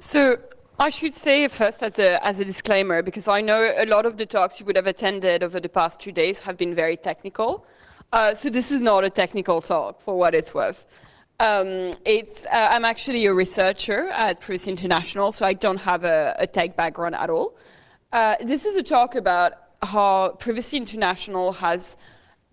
So I should say first as a disclaimer, because I know a lot of the talks you would have attended over the past 2 days have been very technical. So this is not a technical talk, for what it's worth. I'm actually a researcher at Privacy International, so I don't have a tech background at all. This is a talk about how Privacy International has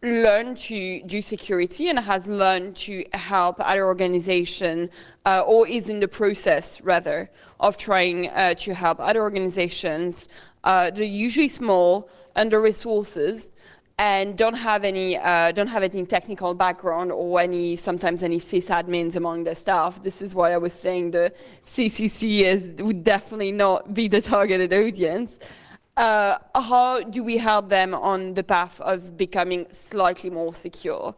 learned to do security and has learned to help other organizations, or is in the process, rather, of trying to help other organizations. They're usually small, under-resourced, and don't have any technical background or sometimes any sysadmins among their staff. This is why I was saying the CCC would definitely not be the targeted audience. How do we help them on the path of becoming slightly more secure?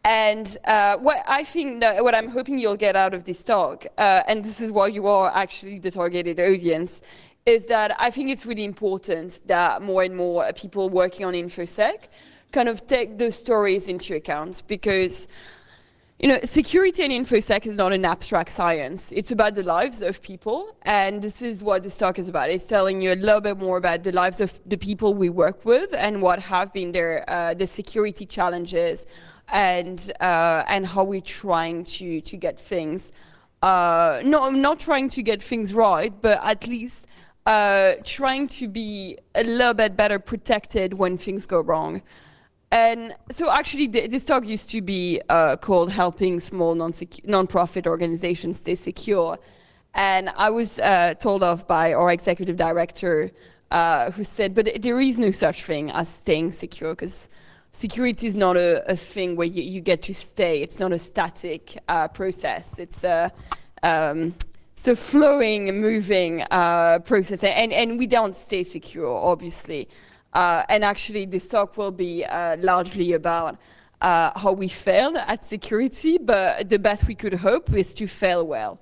And what I'm hoping you'll get out of this talk, and this is why you are actually the targeted audience, is that I think it's really important that more and more people working on InfoSec kind of take those stories into account, because security and InfoSec is not an abstract science. It's about the lives of people, and this is what this talk is about. It's telling you a little bit more about the lives of the people we work with and what have been the security challenges, and how we're trying to get things. Not trying to get things right, but at least trying to be a little bit better protected when things go wrong. And so actually this talk used to be called Helping Small Non-Profit Organizations Stay Secure. And I was told off by our executive director, who said, but there is no such thing as staying secure, because security is not a thing where you get to stay. It's not a static process. It's a flowing, moving process, and we don't stay secure, obviously. And actually, this talk will be largely about how we failed at security, but the best we could hope is to fail well.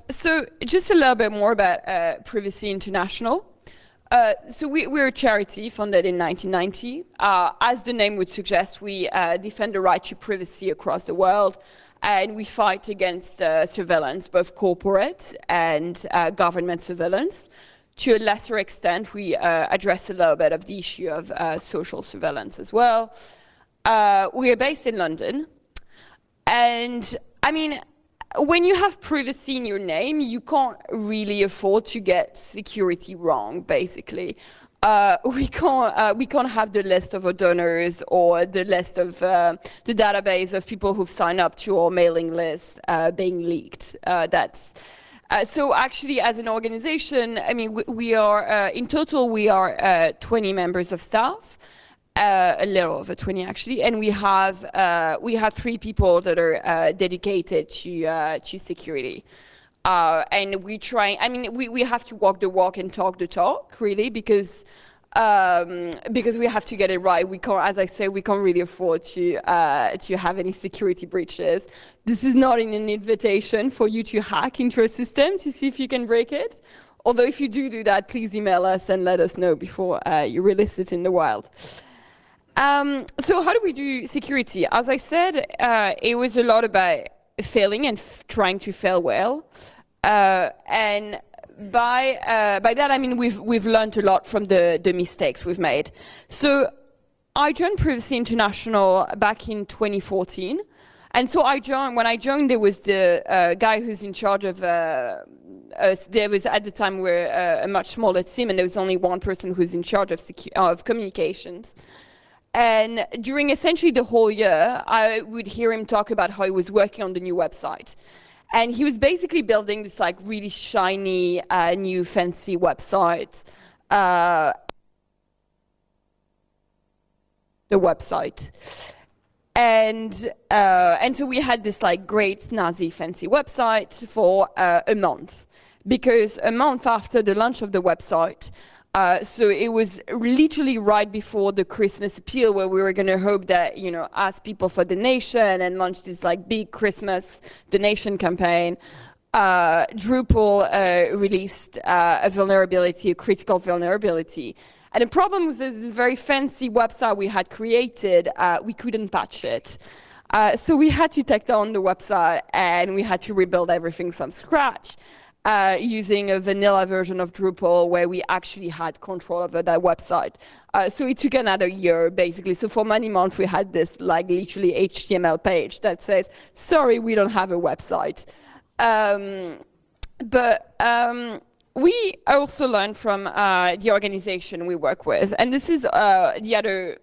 So just a little bit more about Privacy International. So we're a charity founded in 1990. As the name would suggest, we defend the right to privacy across the world, and we fight against surveillance, both corporate and government surveillance. To a lesser extent, we address a little bit of the issue of social surveillance as well. We are based in London, and I mean, when you have privacy in your name, you can't really afford to get security wrong, basically. We can't have the list of our donors or the list of the database of people who've signed up to our mailing list being leaked. So actually, as an organization, I mean, we are, in total, we are 20 members of staff, a little over 20 actually, and we have 3 people that are dedicated to security. And we try, I mean, we have to walk the walk and talk the talk, really, because we have to get it right. We can't, as I say, we can't really afford to have any security breaches. This is not an invitation for you to hack into a system to see if you can break it. Although if you do that, please email us and let us know before you release it in the wild. So how do we do security? As I said, it was a lot about failing and trying to fail well. And by that I mean we've learned a lot from the mistakes we've made. So I joined Privacy International back in 2014, and so when I joined there was the guy who's in charge of there was at the time we're a much smaller team, and there was only one person who's in charge of communications. And during essentially the whole year, I would hear him talk about how he was working on the new website. And he was basically building this like really shiny, new fancy website. The website. And so we had this like great snazzy fancy website for a month. Because a month after the launch of the website, so it was literally right before the Christmas appeal, where we were going to hope that, ask people for donation and launch this like big Christmas donation campaign. Drupal released a critical vulnerability. And the problem was this very fancy website we had created, we couldn't patch it. So we had to take down the website and we had to rebuild everything from scratch using a vanilla version of Drupal where we actually had control over that website. So it took another year, basically. So for many months, we had this like literally HTML page that says, sorry, we don't have a website. We also learned from the organization we work with. And this is the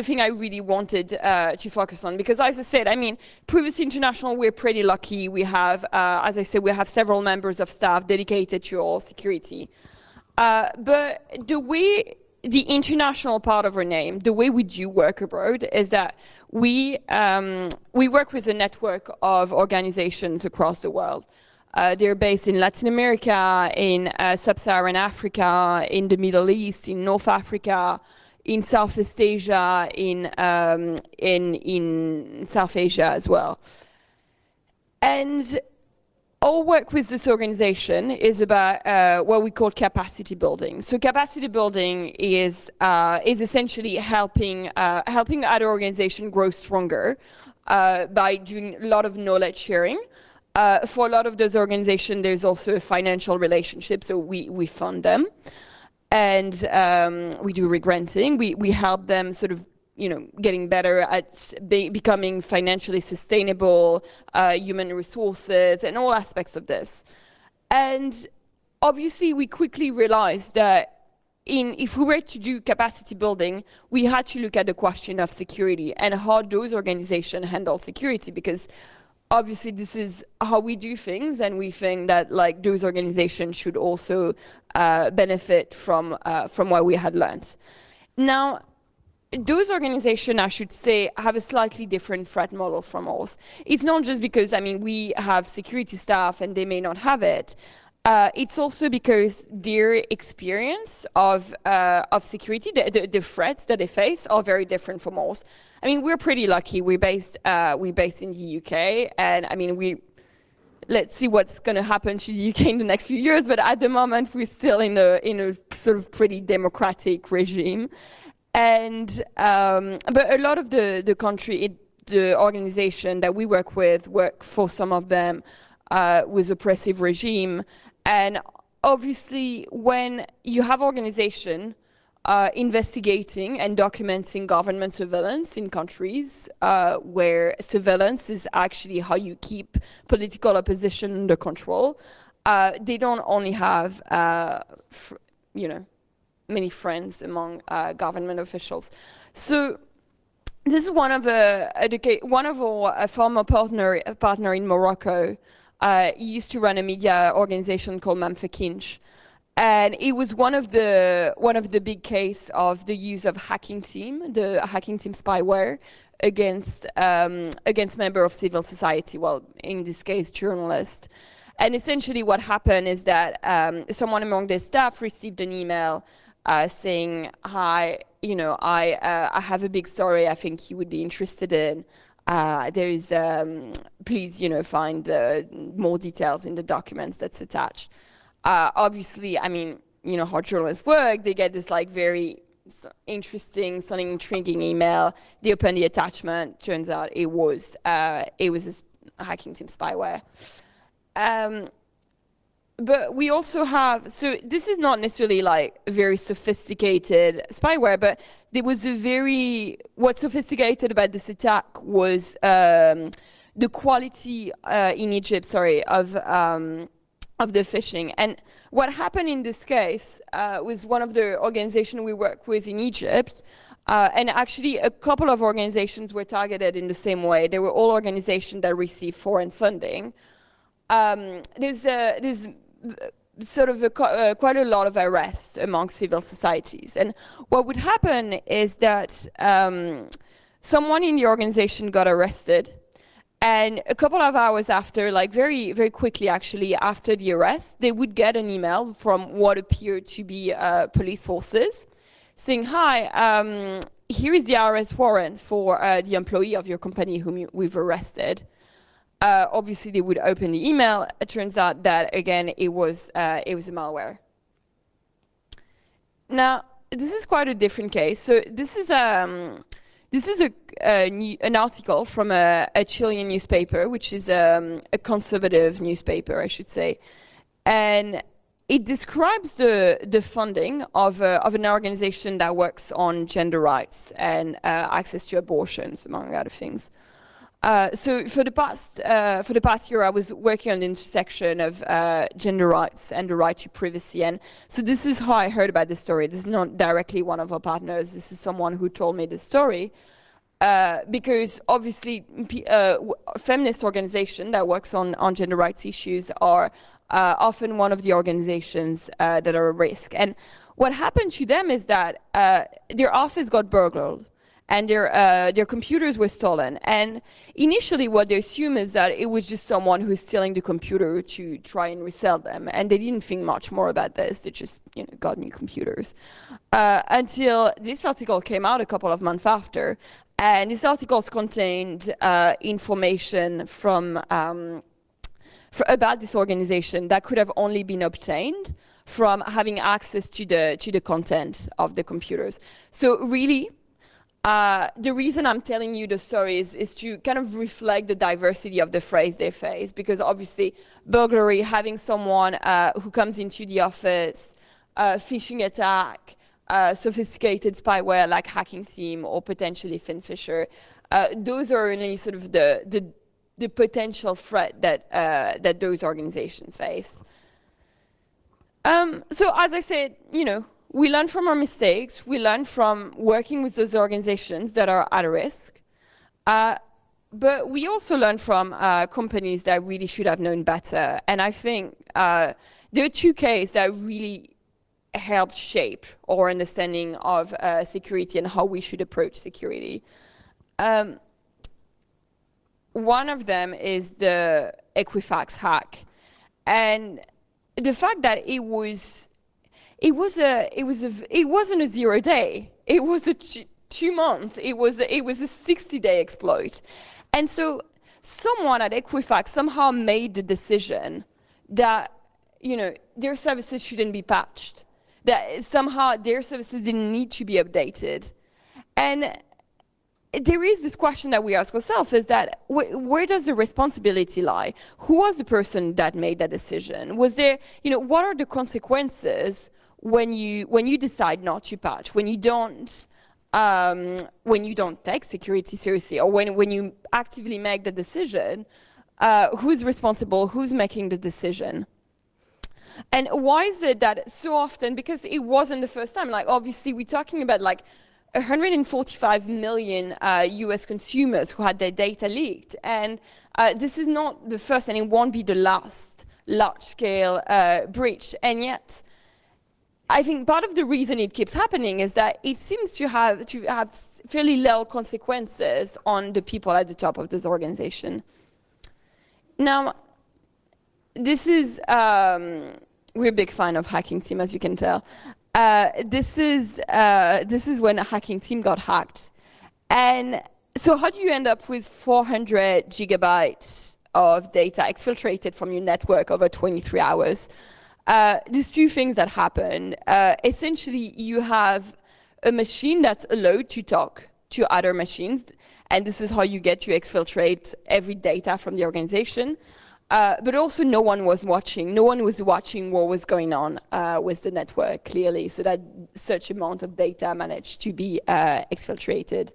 thing I really wanted to focus on, because as I said, I mean, Privacy International, we're pretty lucky. We have, as I said, we have several members of staff dedicated to all security. But the international part of our name, the way we do work abroad, is that we work with a network of organizations across the world. They're based in Latin America, in Sub-Saharan Africa, in the Middle East, in North Africa, in Southeast Asia, in South Asia as well. And our work with this organization is about what we call capacity building. So capacity building is essentially helping other organizations grow stronger by doing a lot of knowledge sharing. For a lot of those organizations, there's also a financial relationship, so we fund them. And we do re-granting. We help them sort of, getting better at becoming financially sustainable, human resources, and all aspects of this. And obviously, we quickly realized that if we were to do capacity building, we had to look at the question of security and how those organizations handle security, because obviously this is how we do things, and we think that like those organizations should also benefit from what we had learned. Now, those organizations, I should say, have a slightly different threat models from ours. It's not just because, we have security staff and they may not have it. It's also because their experience of security, the threats that they face, are very different from ours. We're pretty lucky. We're based in the UK, and let's see what's going to happen to the UK in the next few years. But at the moment, we're still in a sort of pretty democratic regime, and but a lot of the country, the organization that we work with, work for some of them with oppressive regime. And obviously, when you have organization investigating and documenting government surveillance in countries where surveillance is actually how you keep political opposition under control, they don't only have, many friends among government officials. So this is one of our former partner in Morocco. He used to run a media organization called Mamfakinch, and it was one of the big case of the use of the hacking team spyware against member of civil society. Well, in this case, journalists. And essentially, what happened is that someone among their staff received an email saying, "Hi, I have a big story. I think you would be interested in. There is, please, find more details in the documents that's attached." Obviously, how journalists work, they get this very interesting, sounding intriguing email. They open the attachment. Turns out it was a hacking team spyware. But we also have, so this is not necessarily very sophisticated spyware, but there was what's sophisticated about this attack was the quality in Egypt, of the phishing. And what happened in this case was one of the organizations we work with in Egypt, and actually a couple of organizations were targeted in the same way. They were all organizations that received foreign funding. There's sort of quite a lot of arrests among civil societies. And what would happen is that someone in the organization got arrested, and a couple of hours after, very, very quickly actually, after the arrest, they would get an email from what appeared to be police forces saying, "Hi, here is the arrest warrant for the employee of your company whom we've arrested." Obviously, they would open the email. It turns out that, again, it was a malware. Now, this is quite a different case. So this is This is an article from a Chilean newspaper, which is a conservative newspaper, I should say. And it describes the funding of an organization that works on gender rights and access to abortions, among other things. So for the past year, I was working on the intersection of gender rights and the right to privacy. And so this is how I heard about this story. This is not directly one of our partners. This is someone who told me this story. Because obviously, feminist organizations that works on gender rights issues are often one of the organizations that are at risk. And what happened to them is that their office got burgled, and their computers were stolen. And initially what they assume is that it was just someone who's stealing the computer to try and resell them. And they didn't think much more about this. They just got new computers. Until this article came out a couple of months after. And this article contained information from about this organization that could have only been obtained from having access to the content of the computers. So really, the reason I'm telling you the stories is to kind of reflect the diversity of the phrase they face, because obviously burglary, having someone who comes into the office, phishing attack, sophisticated spyware like Hacking Team or potentially Finfisher, those are really sort of the potential threat that those organizations face. So as I said, we learn from our mistakes. We learn from working with those organizations that are at risk. But we also learn from companies that really should have known better. And I think there are two cases that really helped shape our understanding of security and how we should approach security. One of them is the Equifax hack. And the fact that it wasn't a 0 day. It was a 2 month. It was a 60-day exploit. And so someone at Equifax somehow made the decision that their services shouldn't be patched, that somehow their services didn't need to be updated. And there is this question that we ask ourselves, is that where does the responsibility lie? Who was the person that made that decision? Was there, what are the consequences when you decide not to patch, when you don't take security seriously, or when you actively make the decision? Who's responsible? Who's making the decision? And why is it that so often? Because it wasn't the first time. Like obviously, we're talking about like 145 million US consumers who had their data leaked, and this is not the first, and it won't be the last large-scale breach. And yet, I think part of the reason it keeps happening is that it seems to have fairly low consequences on the people at the top of this organization. Now, this is we're a big fan of Hacking Team, as you can tell. This is when a Hacking Team got hacked, and so how do you end up with 400 gigabytes of data exfiltrated from your network over 23 hours? There's two things that happen. Essentially, you have a machine that's allowed to talk to other machines, and this is how you get to exfiltrate every data from the organization. But also no one was watching. No one was watching what was going on with the network, clearly, so that such amount of data managed to be exfiltrated.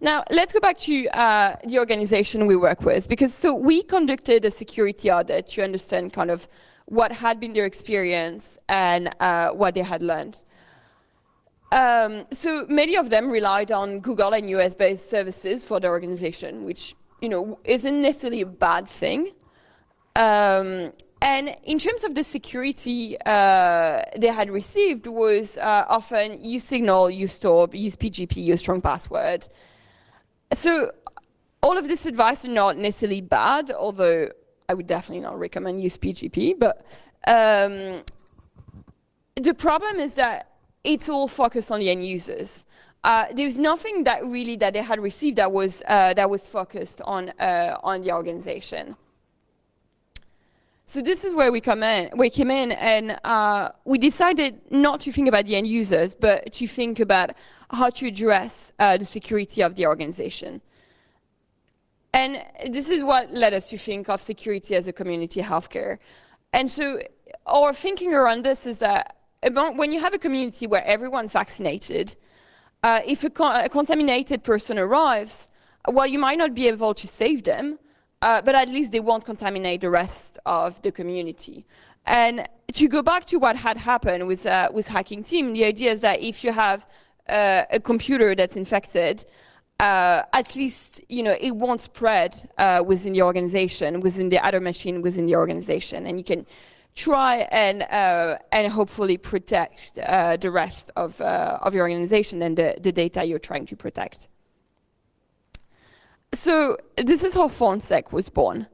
Now, let's go back to the organization we work with, because so we conducted a security audit to understand kind of what had been their experience and what they had learned. So many of them relied on Google and US-based services for the organization, which isn't necessarily a bad thing. And in terms of the security they had received was often use Signal, use Tor, use PGP, use strong password. So all of this advice are not necessarily bad, although I would definitely not recommend use PGP. But the problem is that it's all focused on the end users. There's nothing that they had received that was focused on the organization. So this is where we come in. We came in and we decided not to think about the end users, but to think about how to address the security of the organization. And this is what led us to think of security as a community healthcare. And so our thinking around this is that when you have a community where everyone's vaccinated, if a contaminated person arrives, well, you might not be able to save them, but at least they won't contaminate the rest of the community. And to go back to what had happened with Hacking Team, the idea is that if you have a computer that's infected, at least it won't spread within the organization, within the other machine within the organization, and you can try and hopefully protect the rest of your organization and the data you're trying to protect. So this is how PhoneSec was born.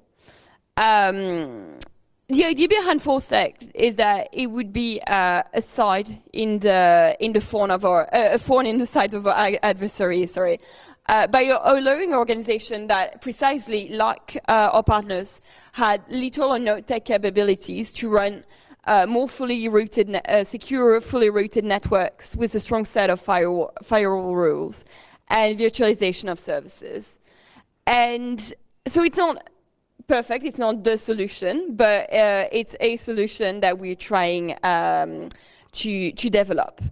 The idea behind PhoneSec is that it would be a side in the phone of a phone in the side of our adversary. Sorry, by allowing organizations that precisely like our partners had little or no tech capabilities to run more fully rooted, secure, fully rooted networks with a strong set of firewall rules and virtualization of services. And so it's not perfect, it's not the solution, but it's a solution that we're trying to develop.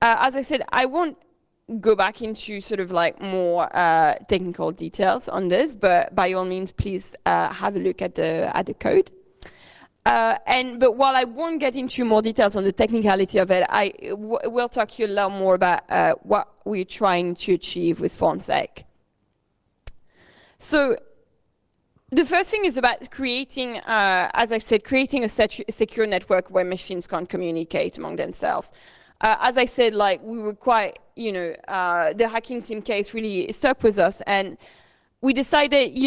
As I said, I won't go back into sort of like more technical details on this, but by all means, please have a look at the code. But while I won't get into more details on the technicality of it, I will talk to you a lot more about what we're trying to achieve with PhoneSec. So the first thing is about creating, as I said, creating a secure network where machines can communicate among themselves. As I said, like we were quite, the Hacking Team case really stuck with us, and we decided,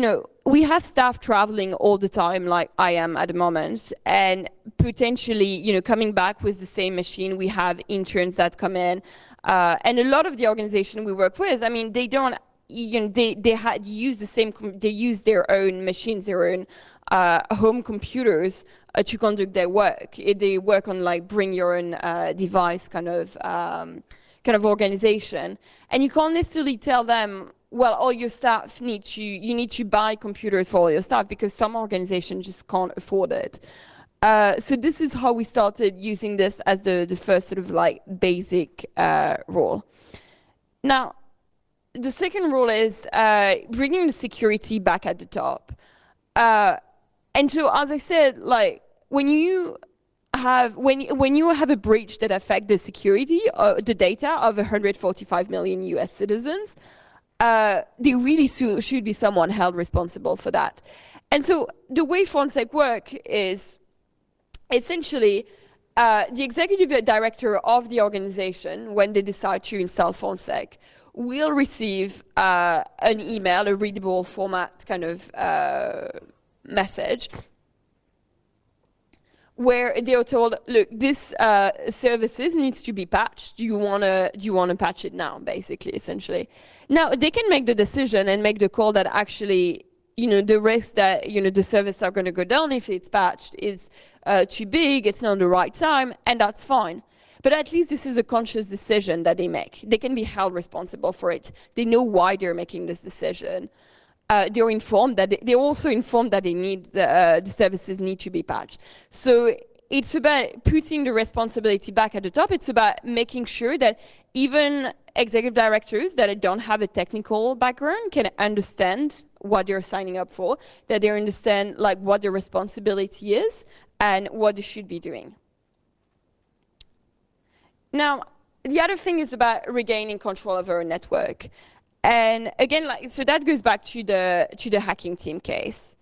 we have staff traveling all the time, like I am at the moment, and potentially, coming back with the same machine. We have interns that come in, and a lot of the organization we work with, I mean, they don't. They had used they used their own machines, their own home computers to conduct their work. They work on like bring your own device kind of organization, and you can't necessarily tell them, well, all your staff you need to buy computers for all your staff, because some organizations just can't afford it. So this is how we started using this as the first sort of like basic rule. Now, the second rule is bringing the security back at the top. And so, as I said, like when you have a breach that affects the security, the data of 145 million US citizens, there really should be someone held responsible for that. And so the way PhoneSec work is essentially the executive director of the organization, when they decide to install PhoneSec, will receive an email, a readable format kind of message, where they are told, look, this services needs to be patched. Do you wanna patch it now, basically, essentially? Now they can make the decision and make the call that actually, the risk that the services are going to go down if it's patched is too big. It's not the right time, and that's fine. But at least this is a conscious decision that they make. They can be held responsible for it. They know why they're making this decision. They're informed that they're also informed that they need the services need to be patched. So it's about putting the responsibility back at the top. It's about making sure that even executive directors that don't have a technical background can understand what they're signing up for, that they understand like what their responsibility is and what they should be doing. Now, the other thing is about regaining control of our network. And again, so that goes back to the Hacking Team case.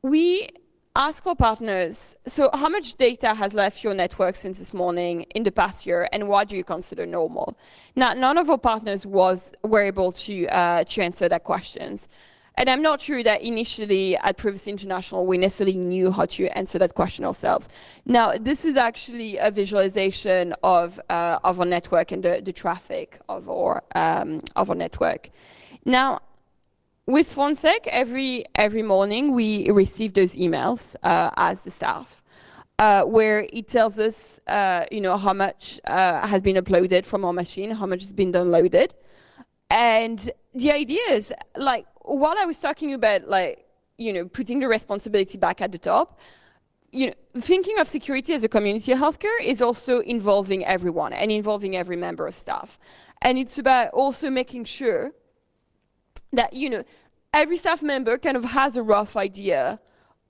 We ask our partners, so how much data has left your network since this morning in the past year, and what do you consider normal? Now, none of our partners were able to answer that questions. And I'm not sure that initially at Privacy International we necessarily knew how to answer that question ourselves. Now, this is actually a visualization of our network and the traffic of our network. Now, with FoneSec, every morning we receive those emails as the staff, where it tells us, how much has been uploaded from our machine, how much has been downloaded. And the idea is, like, while I was talking about, putting the responsibility back at the top, thinking of security as a community healthcare is also involving everyone and involving every member of staff. And it's about also making sure that, every staff member kind of has a rough idea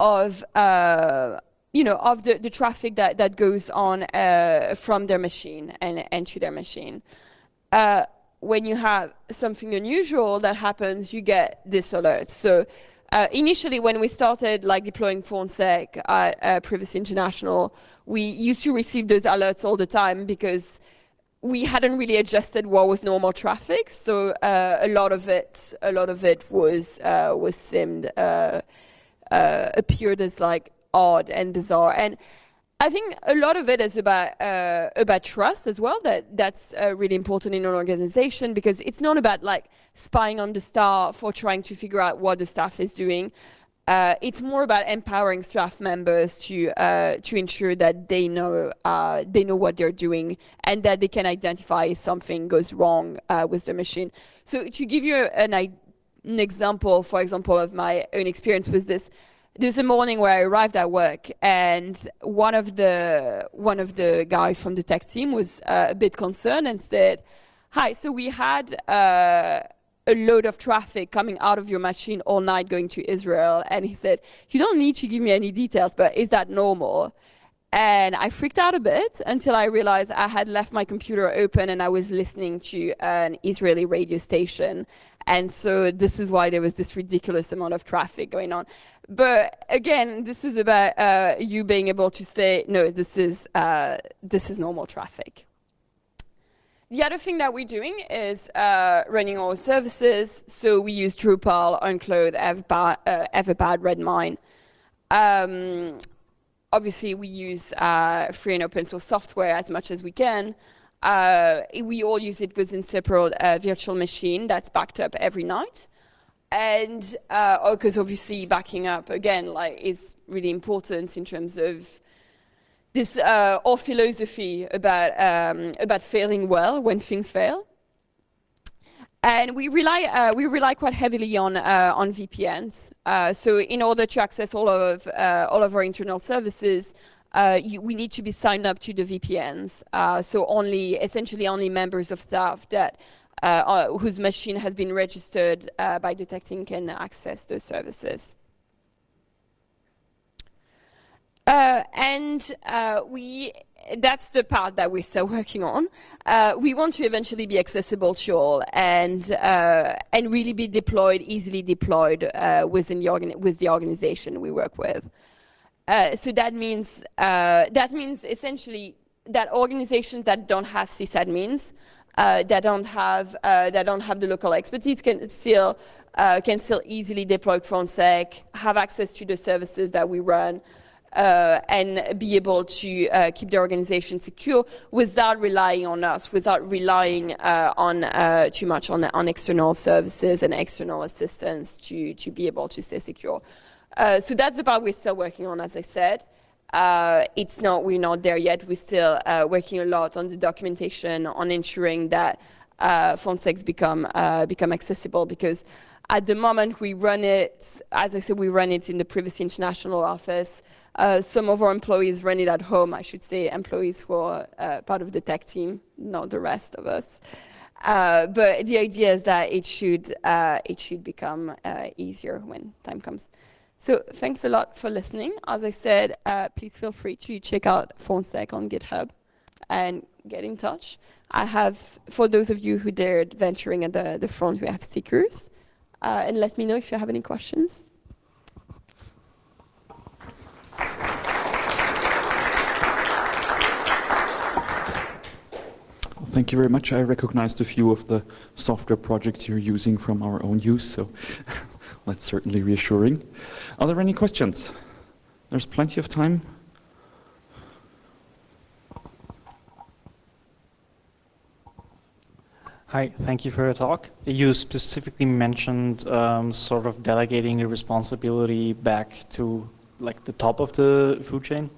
of, of the traffic that goes on from their machine and to their machine. When you have something unusual that happens, you get this alert. So initially, when we started deploying FoneSec at Privacy International, we used to receive those alerts all the time because we hadn't really adjusted what was normal traffic. So a lot of it was SIMmed, appeared as odd and bizarre. And I think a lot of it is about trust as well. That's really important in an organization, because it's not about spying on the staff or trying to figure out what the staff is doing. It's more about empowering staff members to ensure that they know what they're doing and that they can identify if something goes wrong with the machine. So to give you an example, for example, of my own experience with this. There's a morning where I arrived at work, and one of the guys from the tech team was a bit concerned and said, "Hi, so we had a load of traffic coming out of your machine all night going to Israel." And he said, "You don't need to give me any details, but is that normal?" And I freaked out a bit until I realized I had left my computer open and I was listening to an Israeli radio station. And so this is why there was this ridiculous amount of traffic going on. But again, this is about you being able to say, no, this is normal traffic. The other thing that we're doing is running our services. So we use Drupal, Uncloud, Everbad, Redmine. Obviously, we use free and open source software as much as we can. We all use it within separate virtual machine that's backed up every night. And because obviously backing up, again, is really important in terms of this our philosophy about failing well when things fail. And we rely quite heavily on VPNs. So in order to access all of our internal services, we need to be signed up to the VPNs. So essentially only members of staff that whose machine has been registered by detecting can access those services. That's the part that we're still working on. We want to eventually be accessible to all and really be easily deployed with the organization we work with. So that means essentially that organizations that don't have sysadmins, that don't have the local expertise can still easily deploy FoneSec, have access to the services that we run, and be able to keep the organization secure without relying on us, without relying too much on external services and external assistance to be able to stay secure. So that's the part we're still working on, as I said. We're not there yet. We're still working a lot on the documentation, on ensuring that FoneSec become accessible, because at the moment we run it, as I said, we run it in the Privacy International office. Some of our employees run it at home, I should say, employees who are part of the tech team, not the rest of us. But the idea is that it should become easier when time comes. So thanks a lot for listening. As I said, please feel free to check out FoneSec on GitHub and get in touch. I have, for those of you who dared venturing at the front, we have stickers. And let me know if you have any questions. Thank you very much. I recognized a few of the software projects you're using from our own use, so that's certainly reassuring. Are there any questions? There's plenty of time. Hi, thank you for your talk. You specifically mentioned sort of delegating the responsibility back to like the top of the food chain.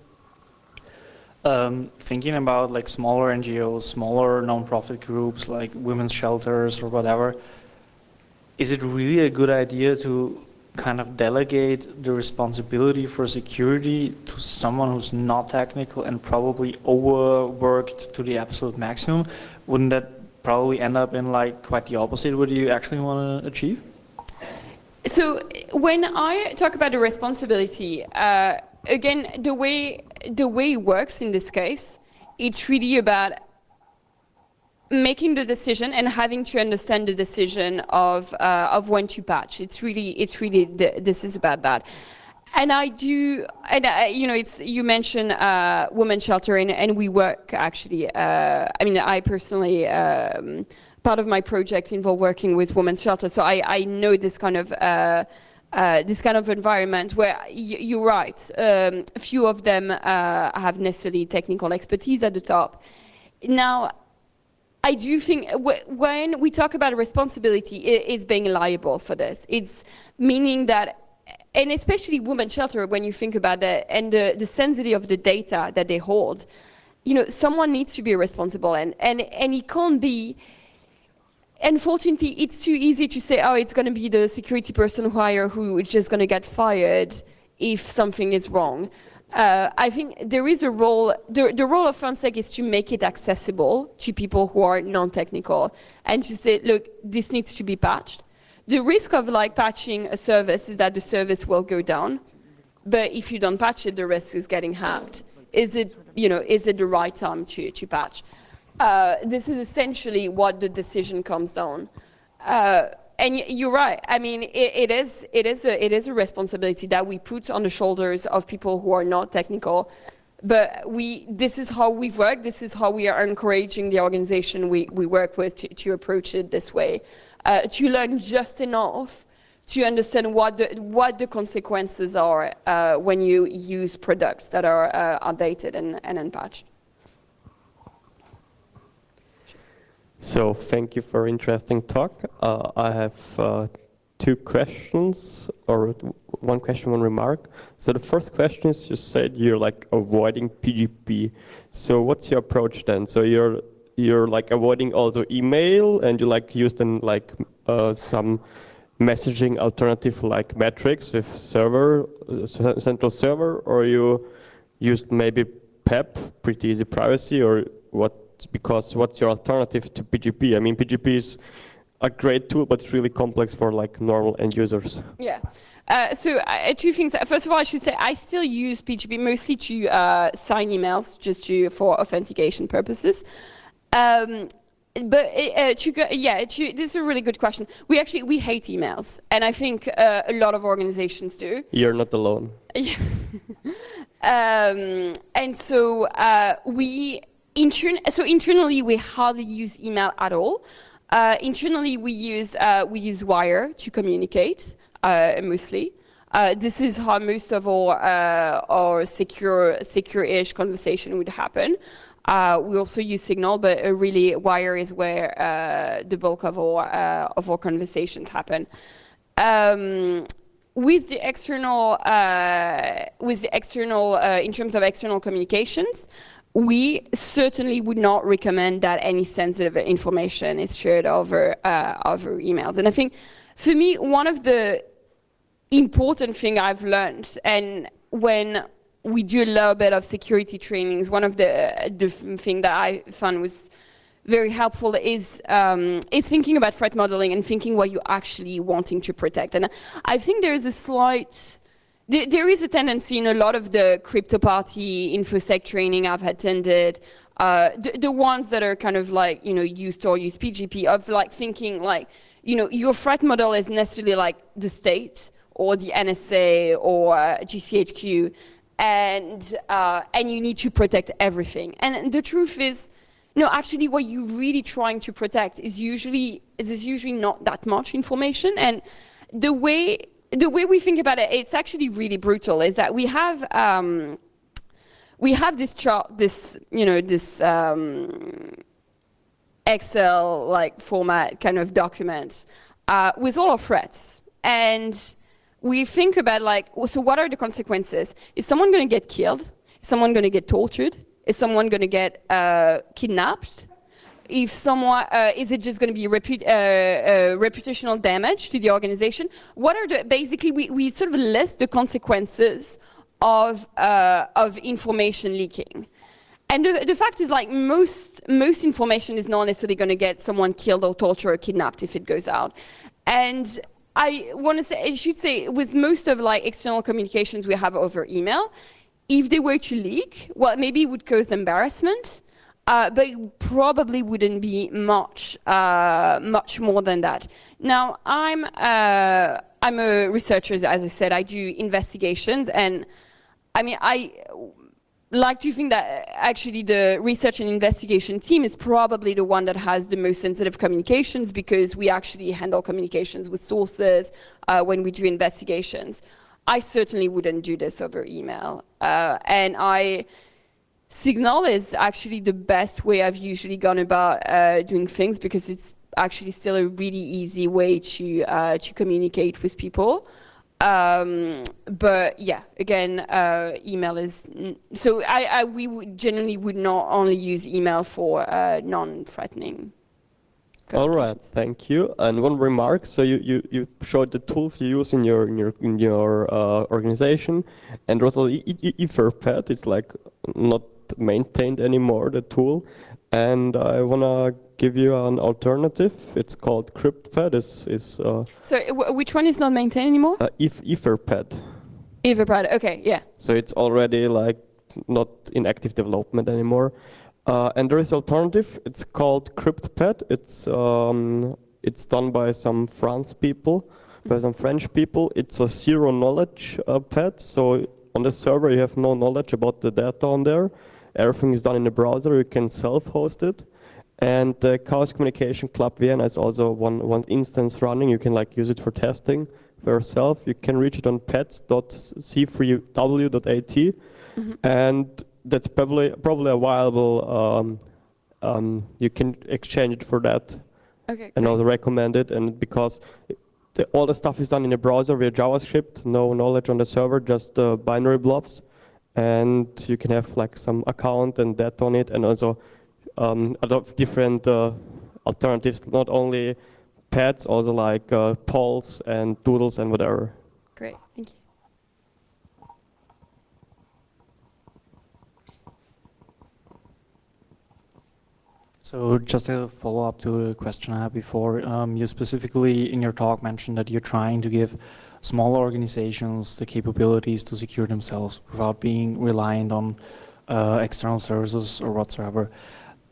Thinking about like smaller NGOs, smaller non-profit groups like women's shelters or whatever, is it really a good idea to kind of delegate the responsibility for security to someone who's not technical and probably overworked to the absolute maximum? Wouldn't that probably end up in like quite the opposite what you actually want to achieve? So when I talk about the responsibility, again, the way it works in this case, it's really about making the decision and having to understand the decision of when to patch. It's really this is about that. And you know, you mentioned women's shelter, and we work actually. I mean, I personally, part of my project involved working with women's shelter, so I know this kind of environment where you're right. A few of them have necessarily technical expertise at the top. Now, I do think when we talk about responsibility, it's being liable for this. It's meaning that. And especially women's shelter, when you think about that and the sensitivity of the data that they hold, you know, someone needs to be responsible, and it can't be. Unfortunately, it's too easy to say, oh, it's going to be the security person who is just going to get fired if something is wrong. I think there is a role. The role of FunSec is to make it accessible to people who are non-technical, and to say, look, this needs to be patched. The risk of like patching a service is that the service will go down, but if you don't patch it, the risk is getting hacked. Is it the right time to patch? This is essentially what the decision comes down. And you're right. I mean, it is a responsibility that we put on the shoulders of people who are not technical. But this is how we've worked. This is how we are encouraging the organization we work with to approach it this way. To learn just enough to understand what the consequences are when you use products that are outdated and unpatched. So thank you for interesting talk. I have two questions, or one question, one remark. So the first question is, you said you're like avoiding PGP. So what's your approach then? So you're like avoiding also email, and you like use then like some messaging alternative like metrics with central server, or you used maybe PEP, pretty easy privacy, or what? Because what's your alternative to PGP? I mean, PGP is a great tool, but it's really complex for like normal end users. Yeah. So two things. First of all, I should say I still use PGP mostly to sign emails, just for authentication purposes. But this is a really good question. We hate emails, and I think a lot of organizations do. You're not alone. And so internally we hardly use email at all. Internally we use Wire to communicate mostly. This is how most of our secure-ish conversation would happen. We also use Signal, but really Wire is where the bulk of our conversations happen. With the external, in terms of external communications, we certainly would not recommend that any sensitive information is shared over emails. And I think, for me, one of the important thing I've learned, and when we do a little bit of security trainings, one of the thing that I found was very helpful is thinking about threat modeling and thinking what you're actually wanting to protect. And I think there is there is a tendency in a lot of the crypto party infosec training I've attended, the ones that are kind of like, use Tor, use PGP, of like thinking like, your threat model is necessarily like the state or the NSA or GCHQ, and you need to protect everything. And the truth is, actually what you're really trying to protect is usually not that much information. And the way we think about it, it's actually really brutal, is that we have this chart, Excel like format kind of document with all our threats. And we think about like, so what are the consequences? Is someone going to get killed? Is someone going to get tortured? Is someone going to get kidnapped? If someone, is it just going to be reputational damage to the organization? What are the, basically we sort of list the consequences of information leaking. And the fact is, like, most information is not necessarily going to get someone killed or tortured or kidnapped if it goes out. And I should say, with most of like external communications we have over email, if they were to leak, well, maybe it would cause embarrassment, but it probably wouldn't be much more than that. Now, I'm a researcher, as I said. I do investigations, and I mean, I like to think that actually the research and investigation team is probably the one that has the most sensitive communications, because we actually handle communications with sources when we do investigations. I certainly wouldn't do this over email. And Signal is actually the best way I've usually gone about doing things, because it's actually still a really easy way to communicate with people. But yeah, again, email is, so we would generally would not only use email for non-threatening. All right, thank you. And one remark, so you showed the tools you use in your organization, and also Etherpad, it's like not maintained anymore, the tool. And I wanna give you an alternative. It's called CryptPad. So which one is not maintained anymore? Etherpad. Etherpad. Okay, yeah. So it's already like not in active development anymore. And there is alternative. It's called CryptPad. It's done by some French people. It's a zero knowledge pad. So on the server you have no knowledge about the data on there. Everything is done in the browser. You can self-host it. And the Chaos Communication Club Vienna is also one instance running. You can like use it for testing for yourself. You can reach it on pets.c3w.at, and that's probably a viable. You can exchange it for that, okay, and great. also recommend it. And because all the stuff is done in the browser via JavaScript, no knowledge on the server, just binary blobs, and you can have like some account and data on it, and also a lot of different alternatives, not only pads, also like polls and doodles and whatever. Great, thank you. So just a follow-up to the question I had before, you specifically in your talk mentioned that you're trying to give small organizations the capabilities to secure themselves without being reliant on external services or whatsoever.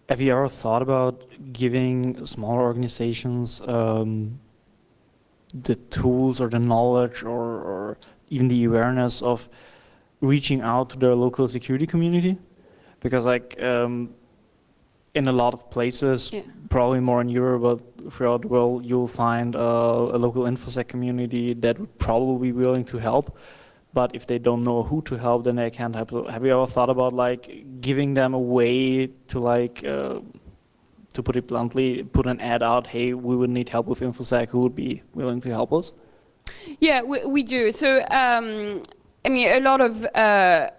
Have you ever thought about giving smaller organizations the tools or the knowledge or even the awareness of reaching out to their local security community? Because like in a lot of places, yeah, probably more in Europe, but throughout the world, you'll find a local InfoSec community that would probably be willing to help. But if they don't know who to help, then they can't help. Have you ever thought about like giving them a way to like, to put it bluntly, put an ad out, hey, we would need help with InfoSec, who would be willing to help us? Yeah, we do. So I mean, a lot of the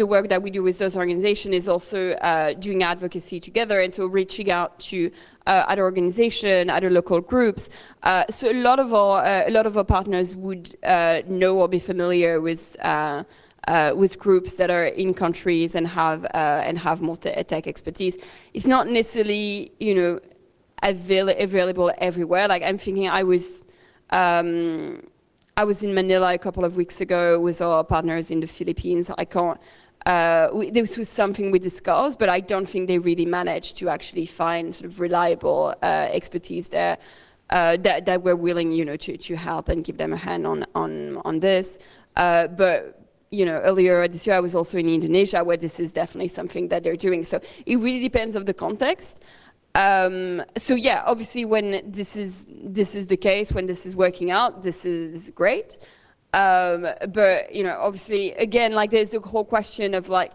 work that we do with those organizations is also doing advocacy together, and so reaching out to other organizations, other local groups. So a lot of our partners would know or be familiar with groups that are in countries and have more tech expertise. It's not necessarily available everywhere. Like I'm thinking, I was in Manila a couple of weeks ago with our partners in the Philippines. I can't. This was something we discussed, but I don't think they really managed to actually find sort of reliable expertise there that were willing, to help and give them a hand on this. But earlier this year I was also in Indonesia, where this is definitely something that they're doing. So it really depends on the context. So yeah, obviously when this is the case, when this is working out, this is great. But obviously again, like there's the whole question of like,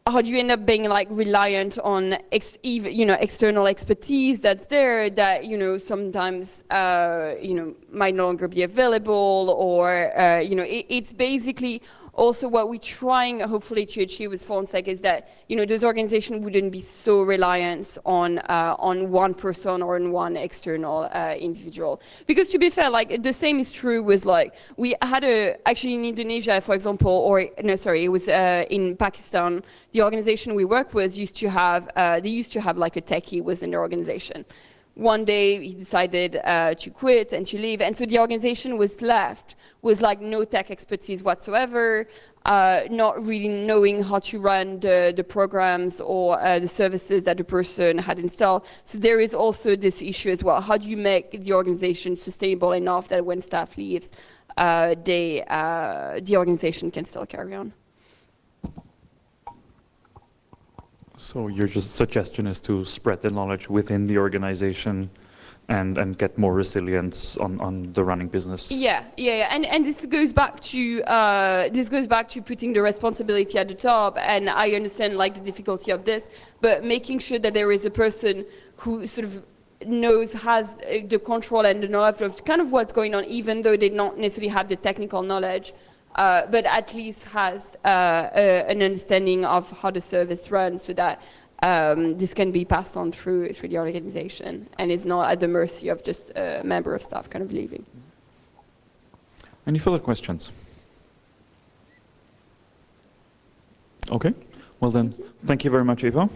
how do you end up being like reliant on external expertise that's there that sometimes might no longer be available, or it's basically also what we're trying hopefully to achieve with FontSec is that those organizations wouldn't be so reliant on one person or on one external individual. Because to be fair, like the same is true with like we had actually in Indonesia, for example, or no, sorry, it was in Pakistan. The organization we work with used to have like a techie within their organization. One day he decided to quit and to leave, and so the organization was left with like no tech expertise whatsoever, not really knowing how to run the programs or the services that the person had installed. So there is also this issue as well. How do you make the organization sustainable enough that when staff leaves, the organization can still carry on? So your just suggestion is to spread the knowledge within the organization and get more resilience on the running business. Yeah. And this goes back to putting the responsibility at the top. And I understand like the difficulty of this, but making sure that there is a person who sort of has the control and the knowledge of kind of what's going on, even though they don't necessarily have the technical knowledge. But at least has an understanding of how the service runs, so that this can be passed on through the organization and is not at the mercy of just a member of staff kind of leaving. Any further questions? Okay. Well then, thank you very much, Eva.